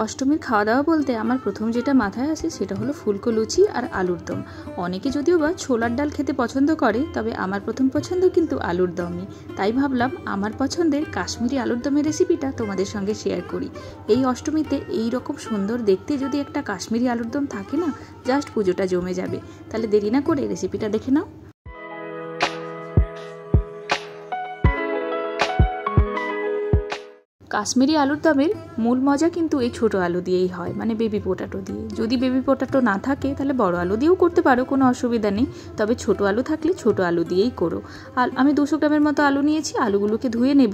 অষ্টমীর খাওয়া দাওয়া বলতে আমার প্রথম যেটা মাথায় আসে সেটা হলো ফুলকো লুচি আর আলুর দম। অনেকে যদিও বা ছোলার ডাল খেতে পছন্দ করে, তবে আমার প্রথম পছন্দ কিন্তু আলুর দমই। তাই ভাবলাম আমার পছন্দের কাশ্মীরি আলুর দমের রেসিপিটা তোমাদের সঙ্গে শেয়ার করি। এই অষ্টমীতে এই রকম সুন্দর দেখতে যদি একটা কাশ্মীরি আলুর দম থাকে না, জাস্ট পুজোটা জমে যাবে। তাহলে দেরি না করে রেসিপিটা দেখে নাও। কাশ্মীরি আলুর দমের মূল মজা কিন্তু এই ছোটো আলু দিয়েই হয়, মানে বেবি পোটাটো দিয়ে। যদি বেবি পোটাটো না থাকে তাহলে বড় আলু দিয়েও করতে পারো, কোনো অসুবিধা নেই। তবে ছোটো আলু থাকলে ছোটো আলু দিয়েই করো। আর আমি 200 গ্রামের মতো আলু নিয়েছি। আলুগুলোকে ধুয়ে নেব।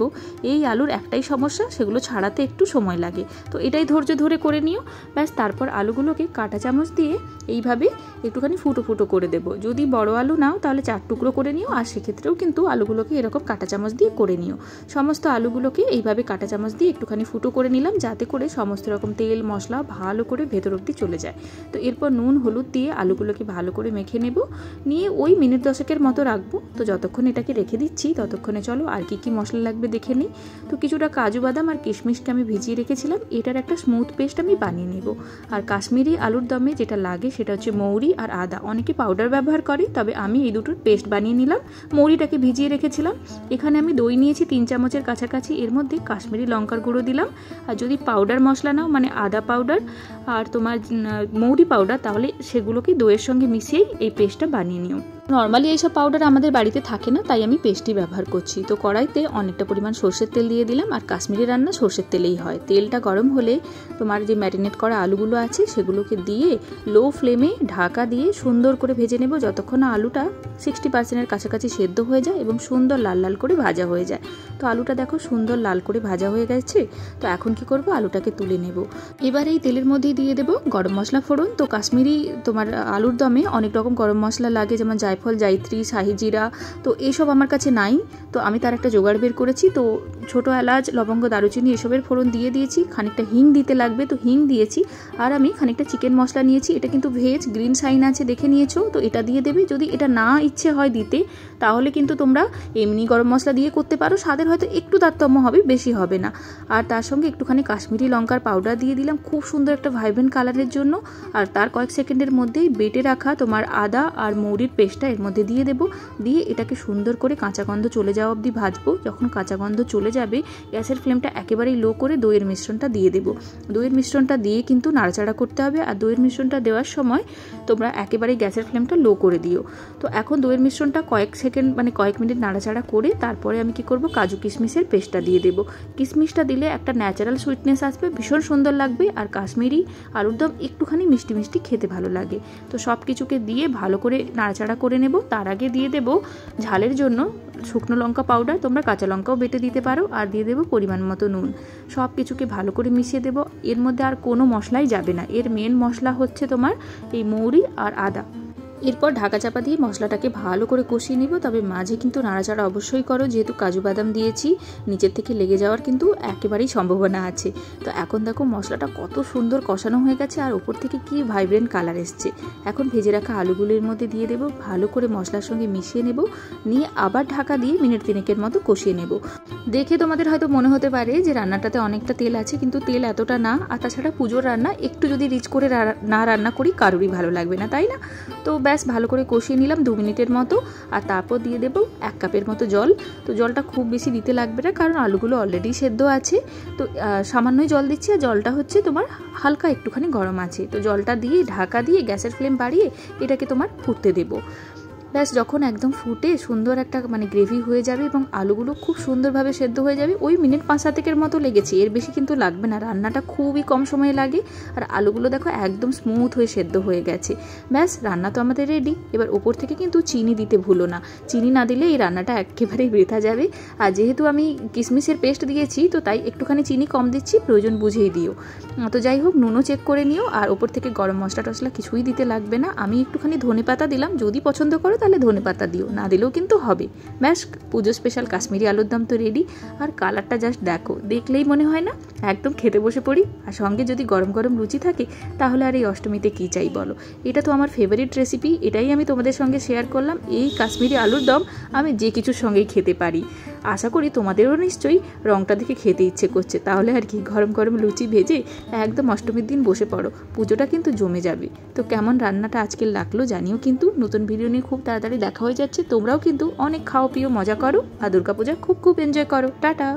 এই আলুর একটাই সমস্যা, সেগুলো ছাড়াতে একটু সময় লাগে, তো এটাই ধৈর্য ধরে করে নিও। ব্যাস, তারপর আলুগুলোকে কাঁটা চামচ দিয়ে এইভাবে একটুখানি ফুটো ফুটো করে দেবো। যদি বড় আলু নাও তাহলে 4 টুকরো করে নিও, আর সেক্ষেত্রেও কিন্তু আলুগুলোকে এরকম কাঁটা চামচ দিয়ে করে নিও। সমস্ত আলুগুলোকে এইভাবে কাঁটা চামচ দিয়ে একটুখানি ফুটো করে নিলাম, যাতে করে সমস্ত রকম তেল মশলা ভালো করে ভেতর অবধি চলে যায়। তো এরপর নুন হলুদ দিয়ে আলুগুলোকে ভালো করে মেখে নেব, নিয়ে ওই মিনিট 10 মতো রাখবো। তো যতক্ষণ এটাকে রেখে দিচ্ছি ততক্ষণে চলো আর কি মশলা লাগবে দেখে নিই। তো কিছুটা কাজু বাদাম আর কিশমিশকে আমি ভিজিয়ে রেখেছিলাম, এটার একটা স্মুথ পেস্ট আমি বানিয়ে নেব। আর কাশ্মীরি আলুর দমে যেটা লাগে সেটা হচ্ছে মৌরি আর আদা। অনেকে পাউডার ব্যবহার করে, তবে আমি এই দুটোর পেস্ট বানিয়ে নিলাম। মৌরিটাকে ভিজিয়ে রেখেছিলাম। এখানে আমি দই নিয়েছি 3 চামচের কাছাকাছি, এর মধ্যে কাশ্মীরি লঙ্কার গুঁড়ো দিলাম। আর যদি পাউডার মশলা নাও, মানে আদা পাউডার আর তোমার মৌরি পাউডার, তাহলে সেগুলোকে দইয়ের সঙ্গে মিশিয়েই এই পেস্টটা বানিয়ে নিও। নর্মালি এইসব পাউডার আমাদের বাড়িতে থাকে না, তাই আমি পেস্টই ব্যবহার করছি। তো কড়াইতে অনেকটা পরিমাণ সর্ষের তেল দিয়ে দিলাম। আর কাশ্মীরি রান্না সর্ষের তেলেই হয়। তেলটা গরম হলে তোমার যে ম্যারিনেট করা আলুগুলো আছে সেগুলোকে দিয়ে লো ফ্লেমে ঢাকা দিয়ে সুন্দর করে ভেজে নেব, যতক্ষণ না আলুটা 60% কাছাকাছি সেদ্ধ হয়ে যায় এবং সুন্দর লাল লাল করে ভাজা হয়ে যায়। তো আলুটা দেখো সুন্দর লাল করে ভাজা হয়ে গেছে। তো এখন কি করব, আলুটাকে তুলে নেব। এবার এই তেলের মধ্যেই দিয়ে দেবো গরম মশলা ফোড়ন। তো কাশ্মীরি তোমার আলুর দমে অনেক রকম গরম মশলা লাগে, যেমন জায়ফল, জায়ত্রী, শাহি জিরা। তো এইসব আমার কাছে নাই, তো আমি তার একটা জোগাড় বের করেছি। তো ছোটো এলাচ, লবঙ্গ, দারুচিনি এসবের ফোড়ন দিয়ে দিয়েছি। খানিকটা হিং দিতে লাগবে, তো হিং দিয়েছি। আর আমি খানিকটা চিকেন মশলা নিয়েছি, এটা কিন্তু ভেজ, গ্রিন সাইন আছে দেখে নিয়েছো। তো এটা দিয়ে দেবে। যদি এটা না ইচ্ছে হয় দিতে, তাহলে কিন্তু তোমরা এমনি গরম মশলা দিয়ে করতে পারো। স্বাদের হয়তো একটু তারতম্য হবে, বেশি হবে না। আর তার সঙ্গে একটুখানি কাশ্মীরি লঙ্কার পাউডার দিয়ে দিলাম, খুব সুন্দর একটা ভাইব্রেন্ট কালারের জন্য। আর তার কয়েক সেকেন্ডের মধ্যেই বেটে রাখা তোমার আদা আর মৌরির পেস্টটা এর মধ্যে দিয়ে দেবো। দিয়ে এটাকে সুন্দর করে কাঁচা গন্ধ চলে যাওয়া অবধি ভাজবো। যখন কাঁচা গন্ধ চলে যাবে, গ্যাসের ফ্লেমটা একেবারেই লো করে দইয়ের মিশ্রণটা দিয়ে দেবো। দইয়ের মিশ্রণটা দিয়ে কিন্তু নাড়াচাড়া করতে হবে। আর দইয়ের মিশ্রণটা দেওয়ার সময় তোমরা একেবারেই গ্যাসের ফ্লেমটা লো করে দিও। তো এখন দইয়ের মিশ্রণটা কয়েক সেকেন্ড, মানে কয়েক মিনিট নাড়াচাড়া করে তারপরে আমি কি করব, কাজু কিশমিশের পেস্টটা দিয়ে দেবো। কিশমিশটা দিলে একটা ন্যাচারাল সুইটনেস আসবে, ভীষণ সুন্দর লাগবে। আর কাশ্মীরি আলুর দম একটুখানি মিষ্টি মিষ্টি খেতে ভালো লাগে। তো সব কিছুকে দিয়ে ভালো করে নাড়াচাড়া করে নেব। তার আগে দিয়ে দেবো ঝালের জন্য শুকনো লঙ্কা পাউডার, তোমরা কাঁচা লঙ্কাও বেটে দিতে পারো। আর দিয়ে দেবো পরিমাণ মতো নুন। সব কিছুকে ভালো করে মিশিয়ে দেবো। এর মধ্যে আর কোনো মশলাই যাবে না। এর মেন মশলা হচ্ছে তোমার এই মৌরি আর আদা। এরপর ঢাকা চাপা দিয়ে মশলাটাকে ভালো করে কষিয়ে নিব। তবে মাঝে কিন্তু নাড়াচাড়া অবশ্যই করো, যেহেতু কাজু বাদাম দিয়েছি, নিচের থেকে লেগে যাওয়ার কিন্তু একেবারেই সম্ভাবনা আছে। তো এখন দেখো মশলাটা কত সুন্দর কষানো হয়ে গেছে, আর ওপর থেকে কি ভাইব্রেন্ট কালার এসছে। এখন ভেজে রাখা আলুগুলির মধ্যে দিয়ে দেবো, ভালো করে মশলার সঙ্গে মিশিয়ে নেব। নিয়ে আবার ঢাকা দিয়ে মিনিট 3 মতো কষিয়ে নেব। দেখে তোমাদের হয়তো মনে হতে পারে যে রান্নাটাতে অনেকটা তেল আছে, কিন্তু তেল এতটা না। আর তাছাড়া পুজোর রান্না একটু যদি রিচ করে না রান্না করি, কারোরই ভালো লাগবে না, তাই না? তো ব্যাস ভালো করে কষিয়ে নিলাম 2 মিনিটের মতো। আর তারপর দিয়ে দেবো 1 কাপের মতো জল। তো জলটা খুব বেশি দিতে লাগবে না, কারণ আলুগুলো অলরেডি সেদ্ধ আছে। তো সামান্যই জল দিচ্ছি। আর জলটা হচ্ছে তোমার হালকা একটুখানি গরম আছে। তো জলটা দিয়ে ঢাকা দিয়ে গ্যাসের ফ্লেম বাড়িয়ে এটাকে তোমার ফুটতে দেবো। ব্যাস, যখন একদম ফুটে সুন্দর একটা মানে গ্রেভি হয়ে যাবে এবং আলুগুলো খুব সুন্দরভাবে সেদ্ধ হয়ে যাবে, ওই মিনিট 5-7 মতো লেগেছে, এর বেশি কিন্তু লাগবে না। রান্নাটা খুবই কম সময়ে লাগে। আর আলুগুলো দেখো একদম স্মুথ হয়ে সেদ্ধ হয়ে গেছে। ব্যাস, রান্না তো আমাদের রেডি। এবার ওপর থেকে কিন্তু চিনি দিতে ভুলো না। চিনি না দিলে এই রান্নাটা একেবারেই বৃথা যাবে। আর যেহেতু আমি কিশমিশের পেস্ট দিয়েছি, তো তাই একটুখানি চিনি কম দিচ্ছি, প্রয়োজন বুঝেই দিও। তো যাই হোক, নুনও চেক করে নিও। আর ওপর থেকে গরম মশলা টশলা কিছুই দিতে লাগবে না। আমি একটুখানি ধনেপাতা দিলাম, যদি পছন্দ করো তাহলে ধনেপাতা দিও, না দিলেও কিন্তু হবে। ব্যাস, পুজো স্পেশাল কাশ্মীরি আলুর দম তো রেডি। আর কালারটা জাস্ট দেখো, দেখলেই মনে হয় না একদম খেতে বসে পড়ি। আর সঙ্গে যদি গরম গরম লুচি থাকে তাহলে আর এই অষ্টমীতে কী চাই বলো। এটা তো আমার ফেভারিট রেসিপি, এটাই আমি তোমাদের সঙ্গে শেয়ার করলাম। এই কাশ্মীরি আলুর দম আমি যে কিছুর সঙ্গেই খেতে পারি। আশা করি তোমাদেরও নিশ্চয়ই রঙটা দেখে খেতে ইচ্ছে করছে। তাহলে আর কি, গরম গরম লুচি ভেজে একদম অষ্টমীর দিন বসে পড়ো, পুজোটা কিন্তু জমে যাবে। তো কেমন রান্নাটা আজকে লাগলো জানিও কিন্তু। নতুন ভিডিও নিয়ে খুব তাড়াতাড়ি দেখা হয়ে যাচ্ছে। তোমরাও কিন্তু অনেক খাও, পিও, মজা করো আর দুর্গাপূজা খুব খুব এনজয় করো। টাটা।